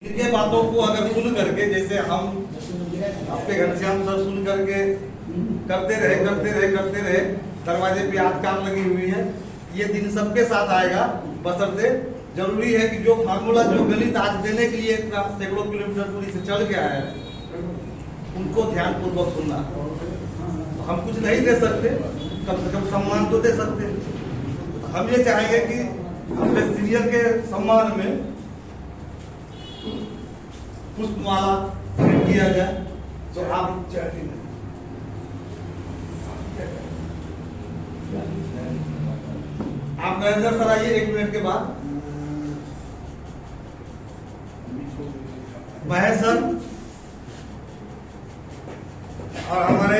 इनके बातों को अगर सुन करके, जैसे हम अपने घनश्याम सर सुन करके करते रहे, दरवाजे पे आज कार लगी हुई है। ये दिन सबके साथ आएगा, बशर्ते जरूरी है कि जो फार्मूला, जो गणित आज देने के लिए इतना सैकड़ों किलोमीटर दूरी से चल के आया है, उनको ध्यान पूर्वक सुनना। हम कुछ नहीं दे सकते, कम से कम सम्मान तो दे सकते। हम ये चाहेंगे कि अपने सीनियर के सम्मान में पुष्पमाला किया जाए। तो आप मैनेजर सर आइए 1 मिनट के बाद। महेश सर और हमारे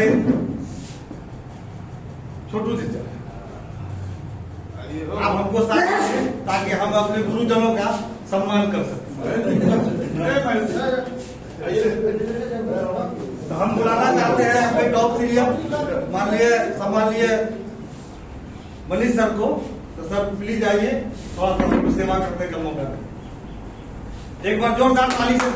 छोटू जी, आप हमको साथ दीजिए ताकि हम अपने गुरुजनों का सम्मान कर सकें। तो हम बुलाना चाहते हैं अपने टॉप सीनियर मान लिए मनीष सर को। तो सर प्लीज आइए, थोड़ा सा हमको सेवा करने का मौका दें। एक बार जोरदार ताली से।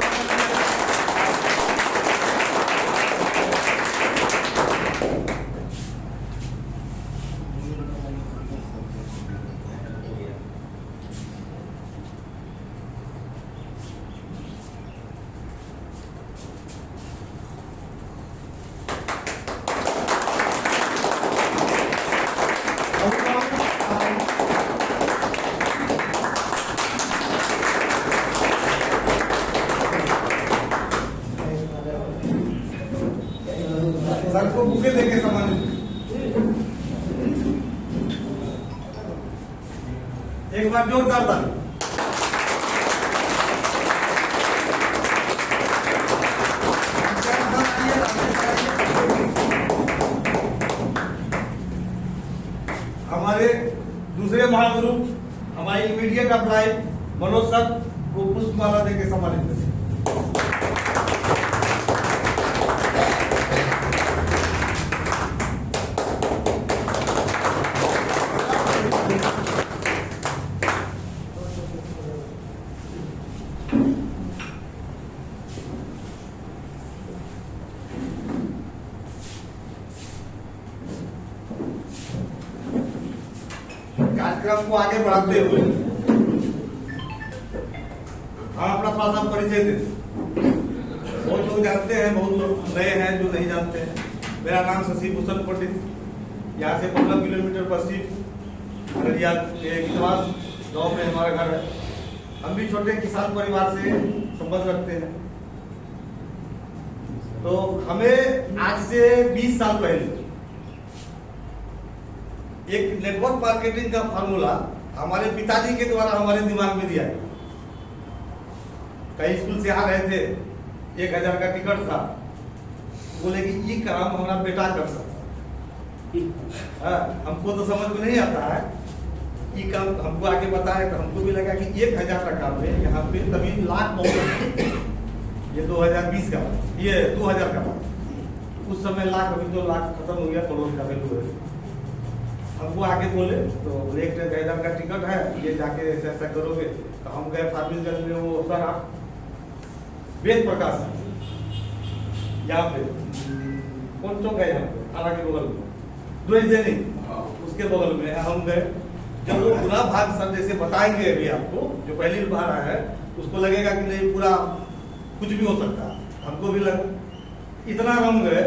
सर को बुके देके सम्मानित। एक बार जोरदार ताली। हमारे दूसरे महागुरु, हमारी इमीडिएट अप्लाई मनोज सर को पुष्पमाला देके सम्मानित करें। कार्यक्रम को आगे बढ़ाते हुए हम अपना थोड़ा सा परिचय देते। बहुत लोग जानते हैं, बहुत लोग नए हैं जो नहीं जानते हैं। मेरा नाम शशि भूषण पंडित, यहाँ से 15 किलोमीटर पश्चिम अररिया के इतवास गाँव में हमारा घर है। हम भी छोटे किसान परिवार से संबंध रखते हैं। तो हमें आज से 20 साल पहले एक नेटवर्क मार्केटिंग का फार्मूला हमारे पिताजी के द्वारा हमारे दिमाग में दिया। कई स्कूल से आ रहे थे, 1000 का टिकट था, बोले कि ये काम हमारा बेटा कर सकता। हमको तो समझ में नहीं आता है, ये काम हमको आगे बताया तो हमको भी लगा कि 1000 का काम है यहाँ पे, तभी लाख बहुत। ये 2020 का, ये 2000 का बात। उस समय लाख, अभी तो लाख खत्म हो गया, करोड़ का वैल्यू है। हमको आगे बोले तो 1000 का टिकट है, ये जाके ऐसा ऐसा करोगे। तो हम गए फार्मिंगगंज में, वो सर आप वेद प्रकाश यहाँ पे कौन चौक है, यहाँ पे थाना के बगल में द्वेष उसके बगल में हम गए। जब वो पूरा भाग सर जैसे बताएंगे अभी आपको, जो पहली बार आया है उसको लगेगा कि नहीं पूरा कुछ भी हो सकता है। हमको भी लगा, इतना रम गए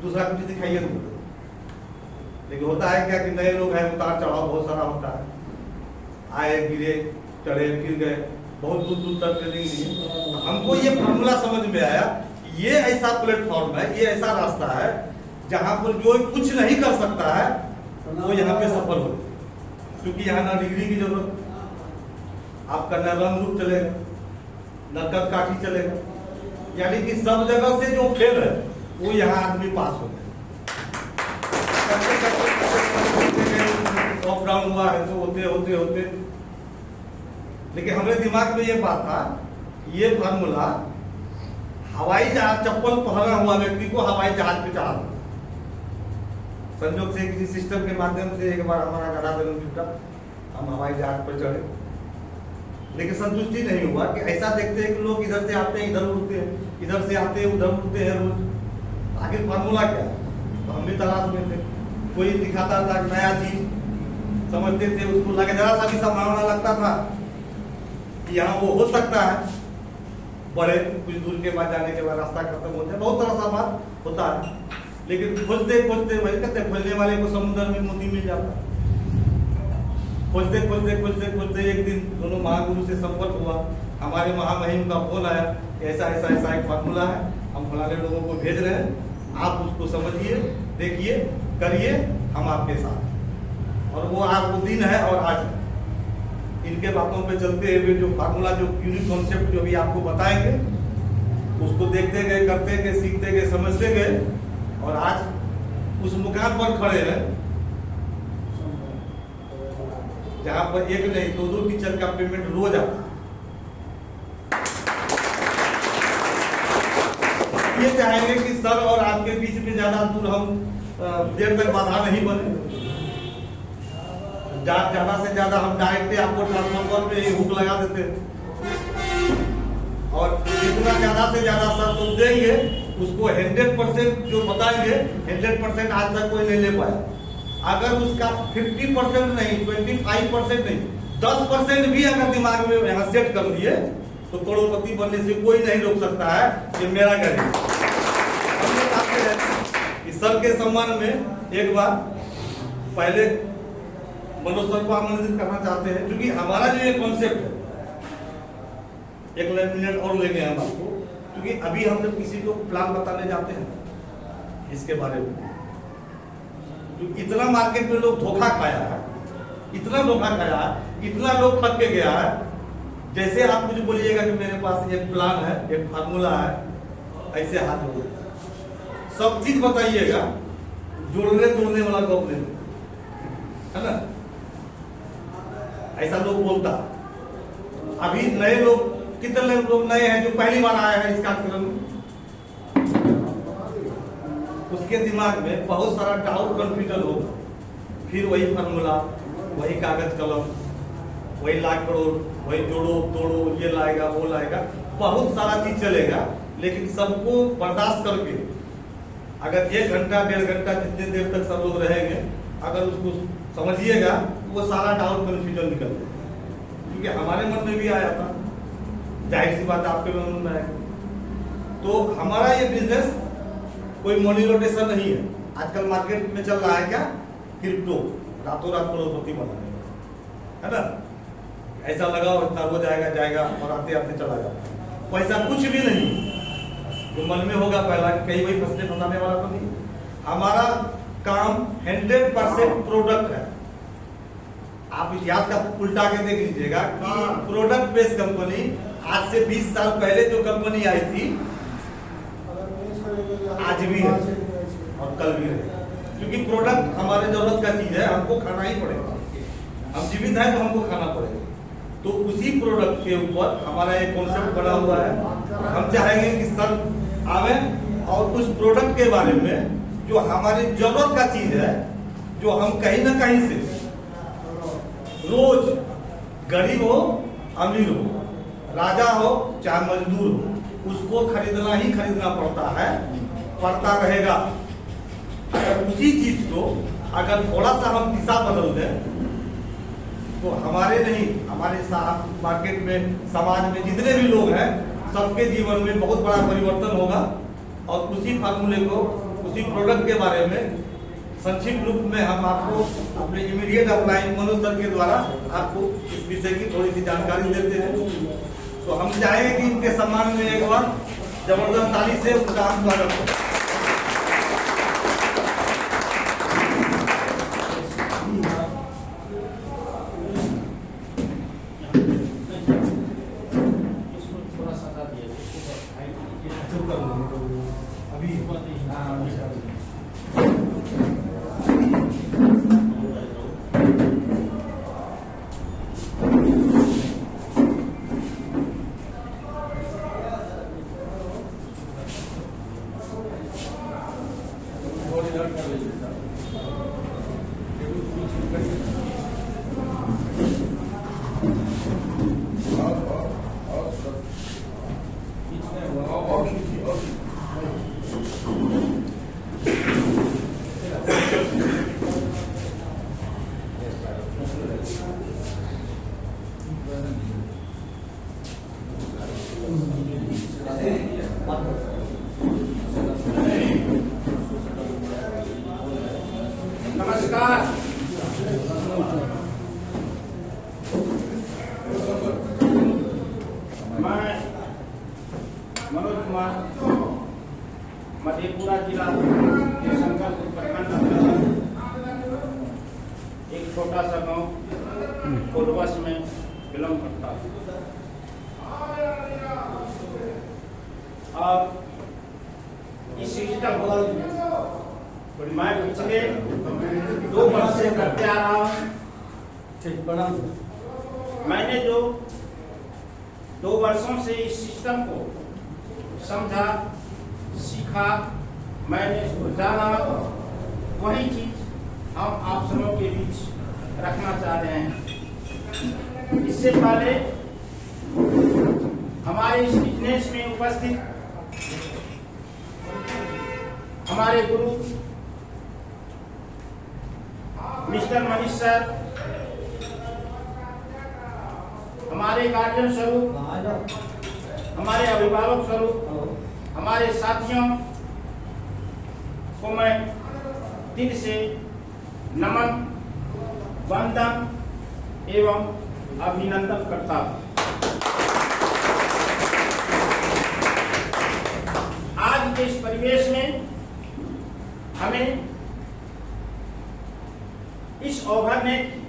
दूसरा कुछ दिखाइए तो। लेकिन होता है क्या कि नए लोग हैं, उतार चढ़ाव बहुत सारा होता है। आए, गिरे, चढ़े, फिर गए, बहुत दूर दूर तक ट्रेनिंग ली। हमको ये फार्मूला समझ में आया, ये ऐसा प्लेटफॉर्म है, ये ऐसा रास्ता है जहां पर जो कुछ नहीं कर सकता है वो यहाँ पे सफल हो। क्योंकि यहाँ ना डिग्री की जरूरत, आपका न रंग रूप चलेगा, न कद काठी चलेगा। यानी कि सब जगह से जो फेल है वो यहाँ आदमी पास हो गया। ऑफ डाउन हुआ है तो होते लेकिन हमारे दिमाग में ये बात था, ये फार्मूला हवाई जहाज, चप्पल पहना हुआ व्यक्ति को हवाई जहाज पे चढ़ा। संयोग से किसी सिस्टम के माध्यम से एक बार हमारा गधा जन्म जुटा, हम हवाई जहाज पर चढ़े। लेकिन संतुष्टि नहीं हुआ कि ऐसा देखते हैं कि लोग इधर से आते हैं इधर उड़ते हैं, इधर से आते हैं उधर उड़ते हैं रोज। आखिर फार्मूला क्या है? तो हम भी तलाश में थे। कोई दिखाता था नया चीज, समझते थे, उसको लगे जरा सा भी संभावना लगता था कि यहाँ वो हो सकता है। बड़े कुछ दूर के बाद जाने के बाद रास्ता खत्म हो जाए, बहुत तरह सा बात होता है। लेकिन खोजते खोजते वही कहते हैं, खोजने वाले को समुद्र में मोती मिल जाता है। खोजते खोजते खोजते खोजते एक दिन दोनों महागुरु से संपर्क हुआ। हमारे महामहिम का फोन आया, ऐसा ऐसा ऐसा एक फार्मूला है, हम फलाने लोगों को भेज रहे हैं, आप उसको समझिए, देखिए, करिए, हम आपके साथ। और वो आज वो दिन है और आज इनके बातों पे चलते हुए जो फार्मूला, जो यूनिक कॉन्सेप्ट जो भी आपको बताएंगे, उसको देखते गए, करते गए, सीखते गए, समझते गए, और आज उस मुकाम पर खड़े हैं जहां पर एक नहीं दो टीचर का पेमेंट रोज आता है। ये चाहेंगे कि सर और आपके बीच में ज्यादा दूर हम देर तक बाधा नहीं बने। ज्यादा से ज्यादा हम डायरेक्टली आपको ट्रांसफार्मर पे हुक लगा देते, और जितना ज्यादा से ज्यादा सर तो देंगे उसको 100% जो बताएंगे 100% आज तक कोई नहीं ले पाया। अगर उसका 50% नहीं, 25% नहीं, 10% भी अगर दिमाग में यहाँ सेट कर दिए तो करोड़पति बनने से कोई नहीं रोक सकता है कि मेरा करें। हम ये चाहते हैं कि सर के सम्मान में एक बार पहले मनोज सर को आमंत्रित करना चाहते हैं, क्योंकि हमारा जो ये कॉन्सेप्ट है, एक मिनट और लेंगे हम आपको, क्योंकि अभी हम जब किसी को प्लान बताने जाते हैं इसके बारे में, तो इतना मार्केट में लोग धोखा खाया है, इतना धोखा खाया है, इतना लोग ठग के गया है। जैसे आप मुझे बोलिएगा कि मेरे पास एक प्लान है, एक फार्मूला है, ऐसे हाथ हो सब चीज बताइएगा, जोड़ने तोड़ने वाला गप नहीं है ना, ऐसा लोग बोलता। अभी नए लोग, कितने लोग नए हैं जो पहली बार आए हैं इस कार्यक्रम में, उसके दिमाग में बहुत सारा डाउट कंफ्यूजन होगा। फिर वही फार्मूला, वही कागज कलम, वही लाख करोड़, वही जोड़ो तोड़ो, ये लाएगा वो लाएगा, बहुत सारा चीज चलेगा। लेकिन सबको बर्दाश्त करके अगर 1 घंटा 1.5 घंटा जितने देर तक सब लोग रहेंगे, अगर उसको समझिएगा तो वो सारा डाउट कंफ्यूजन निकल जाएगा। क्योंकि हमारे मन में भी आया था, जाहिर सी बात आपके मन में आएगा। तो हमारा ये बिजनेस कोई मनी रोटेशन नहीं है। आजकल मार्केट में चल रहा है क्या, क्रिप्टो, रातों रात करोड़पति बनाने का, है ना, ऐसा लगाओ इतना हो जाएगा जाएगा और आते आते चला जाता। पैसा कुछ भी नहीं, जो मन में होगा पहला, कहीं वही फंसाने वाला तो नहीं। हमारा काम 100% प्रोडक्ट है। आप इतिहास का उल्टा के देख लीजिएगा कि प्रोडक्ट बेस्ड कंपनी, आज से 20 साल पहले जो कंपनी आई थी आज भी है और कल भी है, क्योंकि प्रोडक्ट हमारे जरूरत का चीज है, हमको खाना ही पड़ेगा। हम जीवित हैं तो हमको खाना पड़ेगा। तो उसी प्रोडक्ट के ऊपर हमारा एक कॉन्सेप्ट बना हुआ है। हम चाहेंगे कि सर आवे और उस प्रोडक्ट के बारे में जो हमारी जरूरत का चीज है, जो हम कहीं ना कहीं से रोज, गरीब हो अमीर हो, राजा हो चाहे मजदूर हो, उसको खरीदना ही खरीदना पड़ता रहेगा। अगर उसी चीज को अगर थोड़ा सा हम दिशा बदल दें तो हमारे नहीं, हमारे मार्केट में, समाज में जितने भी लोग हैं, सबके जीवन में बहुत बड़ा परिवर्तन होगा। और उसी फार्मूले को, उसी प्रोडक्ट के बारे में संक्षिप्त रूप में हम आपको अपने इमीडिएट अपलाइन मनोज सर के द्वारा आपको इस विषय की थोड़ी सी जानकारी देते हैं। तो हम चाहेंगे कि इनके सम्मान में एक बार जबरदस्त ताली से उनका हम स्वागत करें। मनोज कुमार, मधेपुरा जिला के संकल्प प्रखंड अंतर्गत एक छोटा सा गांव कोलवस में बिलोंग करता है। और इस सिस्टम को मैं पिछले 2 वर्ष से करते आ रहा हूँ। मैंने जो 2 वर्षों से इस सिस्टम को समझा, सीखा, मैंने इसको जाना, वही चीज हम आप सबों के बीच रखना चाह रहे हैं। इससे पहले हमारे इस बिजनेस में उपस्थित हमारे गुरु मिस्टर मनीष सर, हमारे गार्जियन स्वरूप, हमारे अभिभावक स्वरूप, हमारे साथियों को मैं दिल से नमन, वंदन एवं अभिनंदन करता हूं। आज के इस परिवेश में हमें इस ओवरनेट की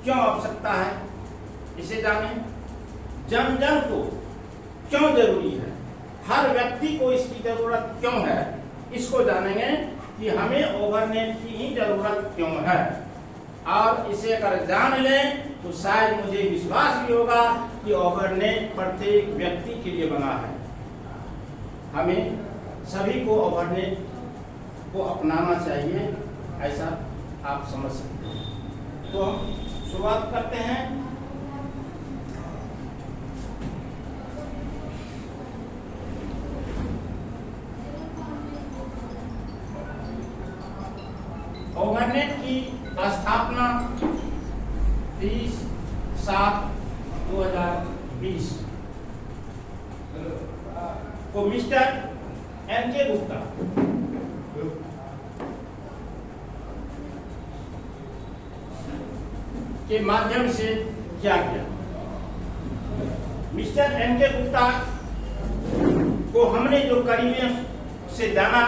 क्यों आवश्यकता है, इसे जानें। जन जन को क्यों जरूरी है, हर व्यक्ति को इसकी जरूरत क्यों है, इसको जानेंगे कि हमें ओवरनेट की ही जरूरत क्यों है। और इसे अगर जान लें तो शायद मुझे विश्वास भी होगा कि ओवरनेट प्रत्येक व्यक्ति के लिए बना है। हमें सभी को ओवरनेट को अपनाना चाहिए, ऐसा आप समझ सकते हैं। तो हम शुरुआत करते हैं। ओवरनेट की स्थापना 30/7/2020 को मिस्टर एन.के. गुप्ता के माध्यम से किया गया। Mister NK. गुप्ता को हमने जो करीबी से जाना,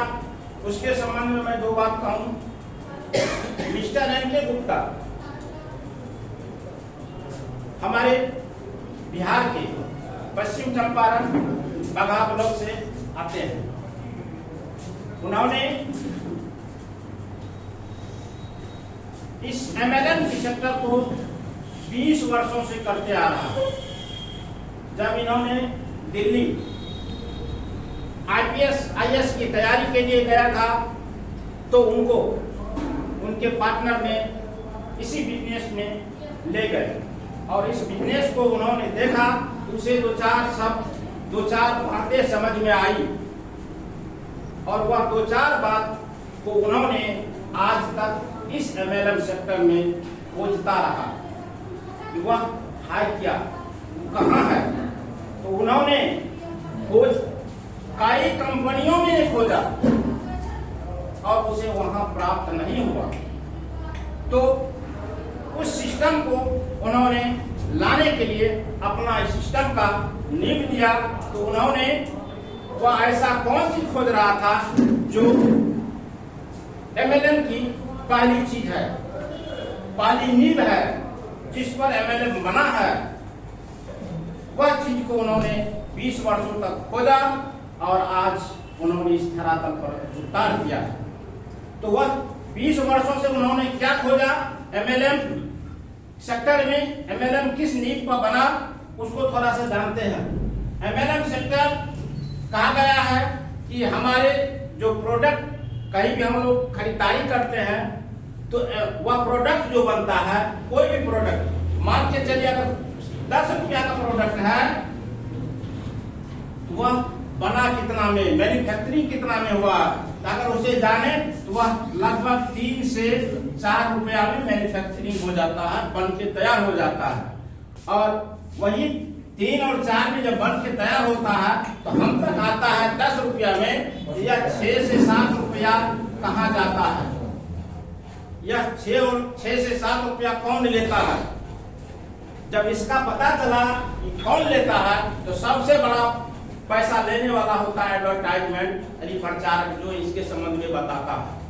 उसके संबंध में मैं 2 बात कहूं। Mister NK. गुप्ता हमारे बिहार के पश्चिम चंपारण बगहा ब्लॉक से आते हैं। उन्होंने इस MLM की सेक्टर को 20 वर्षों से करते आ रहा है। जब इन्होंने दिल्ली IPS की तैयारी के लिए गया था तो उनको उनके पार्टनर ने इसी बिजनेस में ले गए और इस बिजनेस को उन्होंने देखा। उसे 2-4 बातें समझ में आई और वह 2-4 बात को उन्होंने आज तक इस MLM सेक्टर में खोजता रहा कि वह है क्या, कहाँ है। तो उन्होंने खोज कई कंपनियों में खोजा और उसे वहां प्राप्त नहीं हुआ। तो उस सिस्टम को उन्होंने लाने के लिए अपना इस सिस्टम का नींव दिया। तो उन्होंने वह ऐसा कौन चीज खोज रहा था जो MLM की पहली चीज है, पहली नींव है, जिस पर MLM बना है। वह चीज को उन्होंने 20 वर्षों तक खोजा और आज उन्होंने इस धरातल पर उतार दिया है। तो वह 20 वर्षों से उन्होंने क्या खोजा, MLM सेक्टर में MLM किस नींव पर बना, उसको थोड़ा सा जानते हैं। MLM सेक्टर कहा गया है कि हमारे जो प्रोडक्ट कहीं भी हम लोग खरीदारी करते हैं तो वह प्रोडक्ट जो बनता है, कोई भी प्रोडक्ट मान के चलिए अगर 10 रुपया का प्रोडक्ट है तो वह बना कितना में, मैन्युफैक्चरिंग कितना में हुआ, अगर उसे जाने तो वह लगभग 3 से 4 रुपया में मैन्युफैक्चरिंग हो जाता है, बन के तैयार हो जाता है। और वही 3 और 4 में जब बन के तैयार होता है तो हम तक आता है 10 रुपया में, या 6 से 7 रुपया कहाँ जाता है। यह 6 से 7 रुपया कौन लेता है? जब इसका पता चला कि कौन लेता है तो सबसे बड़ा पैसा लेने वाला होता है एडवर्टाइजमेंट यानी प्रचारक, जो इसके संबंध में बताता है।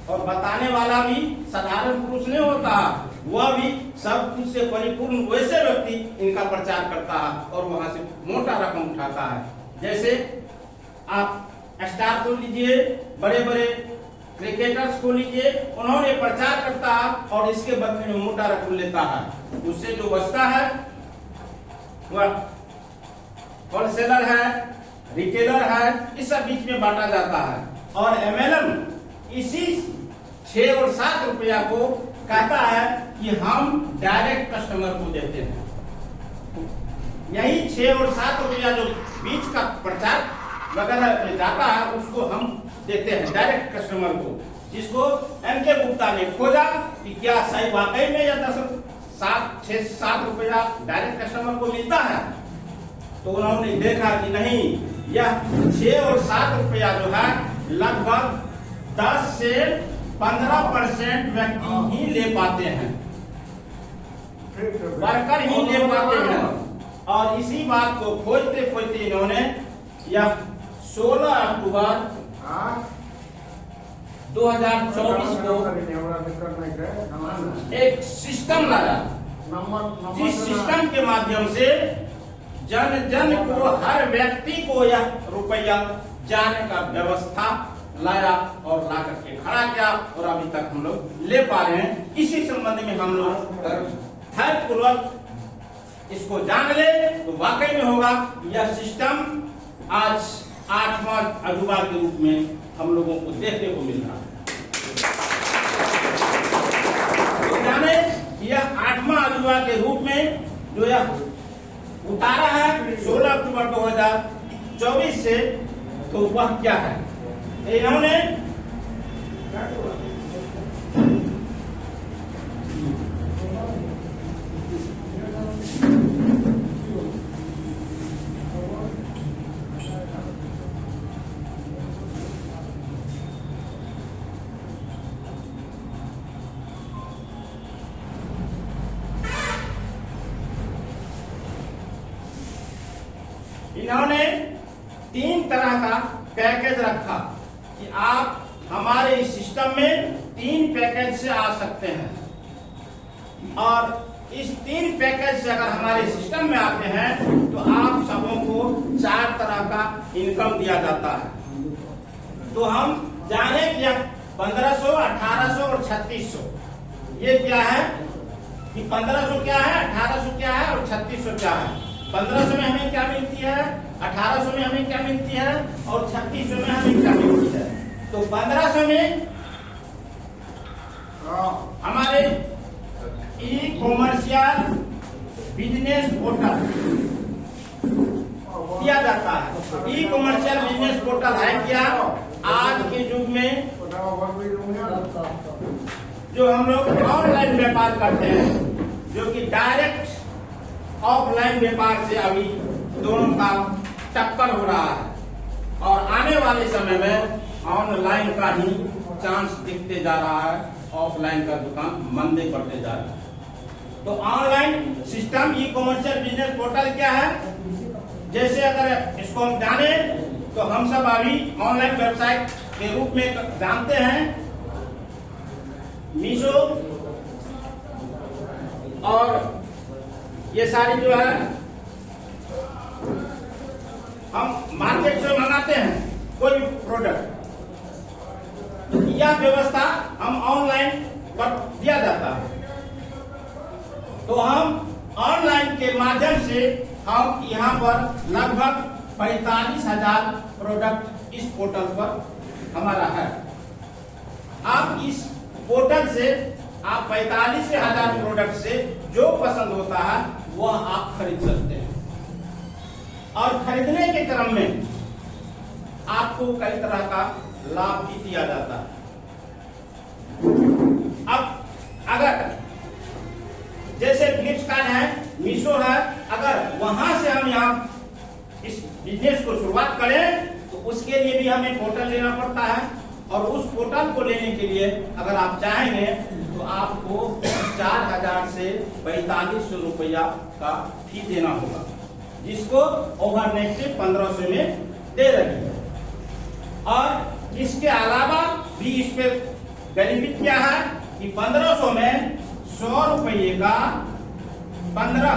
और बताने वाला भी साधारण पुरुष नहीं होता, वह भी सब कुछ से परिपूर्ण वैसे व्यक्ति इनका प्रचार करता है और वहां से मोटा रकम उठाता है। जैसे आप स्टार को लीजिए, बड़े बड़े क्रिकेटर्स को लीजिए, उन्होंने प्रचार करता है और इसके बदले में मोटा रकम लेता है। उससे जो बचता है वह होलसेलर है, रिटेलर है, इस सब बीच में बांटा जाता है। और एमएलएम इसी 6 और 7 रुपया को कहता है कि हम डायरेक्ट कस्टमर को देते हैं। यही 6 और 7 रुपया जो बीच का प्रचार वगैरह में जाता है उसको हम देते हैं डायरेक्ट कस्टमर को, जिसको एनके गुप्ता ने खोजा कि क्या सही वाकई में यह 6 से 7 रुपया डायरेक्ट कस्टमर को मिलता है। तो उन्होंने देखा कि नहीं, यह 6 और 7 रुपया जो है लगभग 10 से 15% व्यक्ति ही ले पाते हैं, वर्कर ही ले पाते हैं। और इसी बात को खोजते खोजते इन्होंने यह 16 अक्टूबर 2024 को एक सिस्टम लाया, जिस सिस्टम के माध्यम से जन जन को, हर व्यक्ति को यह रुपया जाने का व्यवस्था लाया और ला करके खड़ा किया और अभी तक हम लोग ले पा रहे हैं। इसी संबंध में हम लोग धैर्यपूर्वक इसको जान ले तो वाकई में होगा यह सिस्टम आज 8वां अजूबा के रूप में हम लोगों को देखने को मिल रहा है। तो जाने यह 8वां अजूबा के रूप में जो यह उतारा है 16 अक्टूबर 2024 से, तो वह क्या है? इन्होंने इन्होंने 3 तरह का पैकेज रखा कि आप हमारे इस सिस्टम में 3 पैकेज से आ सकते हैं। और इस 3 पैकेज से अगर हमारे सिस्टम में आते हैं तो आप सबों को 4 तरह का इनकम दिया जाता है। तो हम जाने कि 1500, 1800 और 3600 ये क्या है कि 1500 क्या है, 1800 क्या है और 3600 क्या है। 1500 में हमें क्या मिलती है, 1800 में हमें क्या मिलती है और 3600 में हमें क्या मिलती है। तो 1500 में हमारे ई कॉमर्शियल बिजनेस पोर्टल दिया जाता है। ई कॉमर्शियल बिजनेस पोर्टल है क्या आज के युग में जो हम लोग ऑनलाइन व्यापार करते हैं, जो कि डायरेक्ट ऑफलाइन व्यापार से अभी दोनों का टक्कर हो रहा है। और आने वाले समय में ऑनलाइन का ही चांस दिखते जा रहा है, ऑफलाइन का दुकान मंदे पड़ते जा रहा है। तो ऑनलाइन सिस्टम ई कॉमर्शियल बिजनेस पोर्टल क्या है, जैसे अगर इसको हम जाने तो हम सब अभी ऑनलाइन वेबसाइट के रूप में जानते हैं मीशो और ये सारी जो है हम मार्केट से मंगाते हैं कोई भी प्रोडक्ट, तो यह व्यवस्था हम ऑनलाइन कर दिया जाता है। तो हम ऑनलाइन के माध्यम से हम यहाँ पर लगभग 45,000 प्रोडक्ट इस पोर्टल पर हमारा है। आप इस पोर्टल से आप 45,000 प्रोडक्ट से जो पसंद होता है वह आप खरीद सकते हैं। और खरीदने के क्रम में आपको कई तरह का लाभ भी दिया जाता है। अब अगर जैसे फ्लिपकार्ट है, मीशो है, अगर वहां से हम यहाँ इस बिजनेस को शुरुआत करें तो उसके लिए भी हमें पोर्टल लेना पड़ता है। और उस पोर्टल को लेने के लिए अगर आप चाहेंगे तो आपको 4,000 से 4500 रुपया का फी देना होगा। जिसको ओवरनेट से 1500 में दे रही है। और इसके अलावा भी इस पे बेनिफिट क्या है कि 1500 में 100 रुपये का 15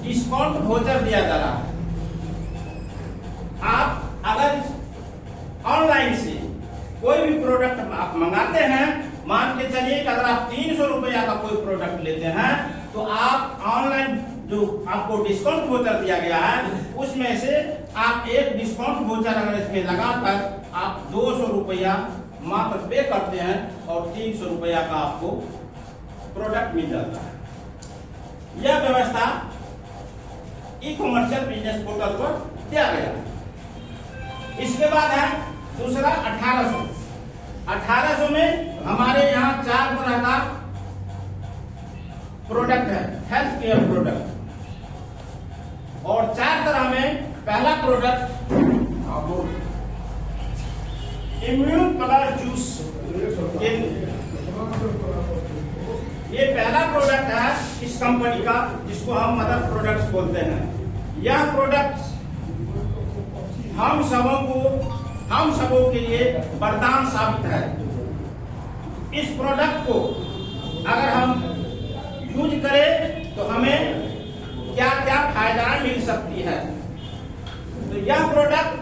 डिस्काउंट वाउचर दिया जा रहा है। आप अगर ऑनलाइन से कोई भी प्रोडक्ट आप मंगाते हैं, मान के चलिए कि अगर आप 300 रुपया का कोई प्रोडक्ट लेते हैं तो आप ऑनलाइन जो आपको डिस्काउंट वाउचर दिया गया है उसमें से आप एक डिस्काउंट वाउचर अगर इसमें लगाकर आप 200 रुपया मात्र पे करते हैं और 300 रुपया का आपको प्रोडक्ट मिल जाता है। यह व्यवस्था ई कॉमर्शियल बिजनेस पोर्टल पर दिया गया है। इसके बाद है दूसरा 1800 में हमारे यहाँ 4 तरह का प्रोडक्ट है, हेल्थ केयर प्रोडक्ट। और 4 तरह में पहला प्रोडक्ट इम्यून प्लस जूस, ये पहला प्रोडक्ट है इस कंपनी का जिसको हम मदर प्रोडक्ट्स बोलते हैं। यह प्रोडक्ट हम सबों के लिए वरदान साबित है। इस प्रोडक्ट को अगर हम यूज करें तो हमें क्या क्या फायदाएं मिल सकती है। तो यह प्रोडक्ट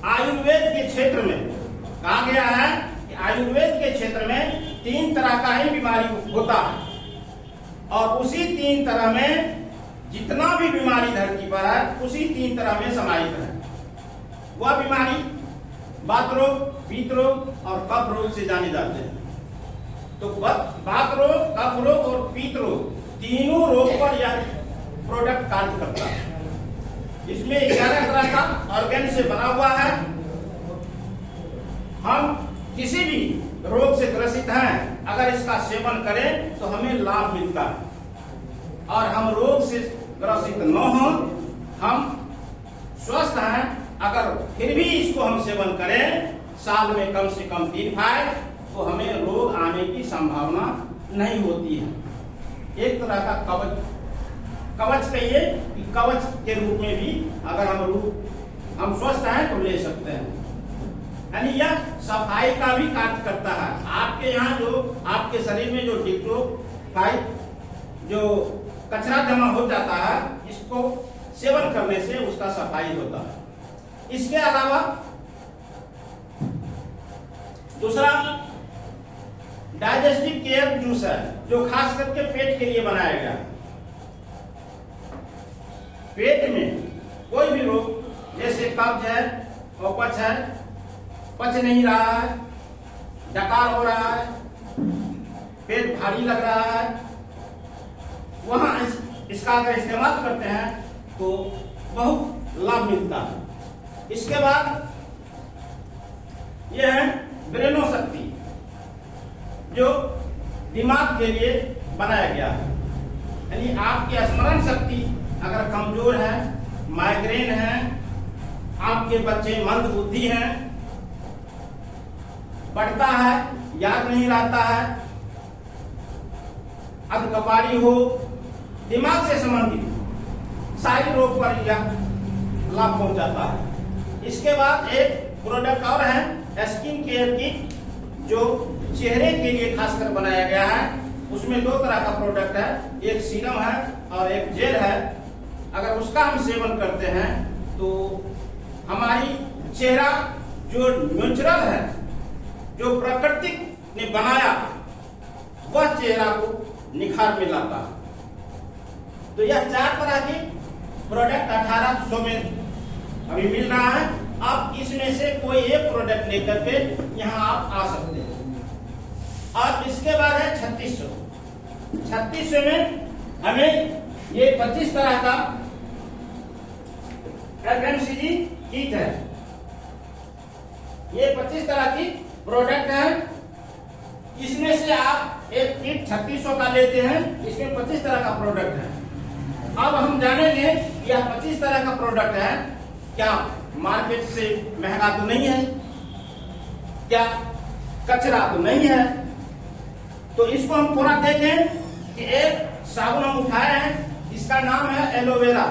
आयुर्वेद के क्षेत्र में कहा गया है कि आयुर्वेद के क्षेत्र में 3 तरह का ही बीमारी होता है और उसी 3 तरह में जितना भी बीमारी धरती पर है उसी 3 तरह में समाहित है। वह बीमारी वात रोग, पित्त रोग और कफ रोग से जाने जाते हैं। तो वात रोग, कफ रोग और पित्त रोग तीनों रोग पर यह प्रोडक्ट कार्य करता है। इसमें 11 तरह का ऑर्गेन से बना हुआ है। हम किसी भी रोग से ग्रसित हैं, अगर इसका सेवन करें तो हमें लाभ मिलता है। और हम रोग से ग्रसित न हो, हम स्वस्थ हैं, अगर फिर भी इसको हम सेवन करें साल में कम से कम 3 बार, तो हमें रोग आने की संभावना नहीं होती है। एक तरह का कवच कहिए कि कवच के रूप में भी अगर हम स्वस्थ हैं तो ले सकते हैं। यानी यह सफाई का भी कार्य करता है। आपके यहाँ जो आपके शरीर में जो डिटॉक्सिफाई जो कचरा जमा हो जाता है, इसको सेवन करने से उसका सफाई होता है। इसके अलावा दूसरा डाइजेस्टिव केयर जूस है जो खास करके पेट के लिए बनाया गया है। पेट में कोई भी रोग जैसे कब्ज है, अपच है, पच नहीं रहा है, डकार हो रहा है, पेट भारी लग रहा है, वहां इसका अगर इस्तेमाल करते हैं तो बहुत लाभ मिलता है। इसके बाद यह है ब्रेनो शक्ति जो दिमाग के लिए बनाया गया है। यानी आपकी स्मरण शक्ति अगर कमजोर है, माइग्रेन है, आपके बच्चे मंद बुद्धि हैं, पढ़ता है याद नहीं रहता है, अधकपारी हो, दिमाग से संबंधित सारे रोग पर यह लाभ पहुंचाता है। इसके बाद एक प्रोडक्ट और है स्किन केयर किट जो चेहरे के लिए खासकर बनाया गया है। उसमें 2 तरह का प्रोडक्ट है, एक सीरम है और एक जेल है। अगर उसका हम सेवन करते हैं तो हमारी चेहरा जो नेचुरल है, जो प्रकृति ने बनाया, वह चेहरा को निखार में लाता है। तो यह 4 तरह के प्रोडक्ट 1800 में अभी मिल रहा है। आप इसमें से कोई एक प्रोडक्ट लेकर के यहाँ आप आ सकते हैं। और इसके बाद है 3600। 3600 में हमें ये 25 तरह का FMCG किट है। ये 25 तरह की प्रोडक्ट है। इसमें से आप एक किट 3600 का लेते हैं, इसमें 25 तरह का प्रोडक्ट है। अब हम जानेंगे यह 25 तरह का प्रोडक्ट है क्या मार्केट से महंगा तो नहीं है, क्या कचरा तो नहीं है। तो इसको हम थोड़ा देखें कि एक साबुन हम उठाए हैं, इसका नाम है एलोवेरा।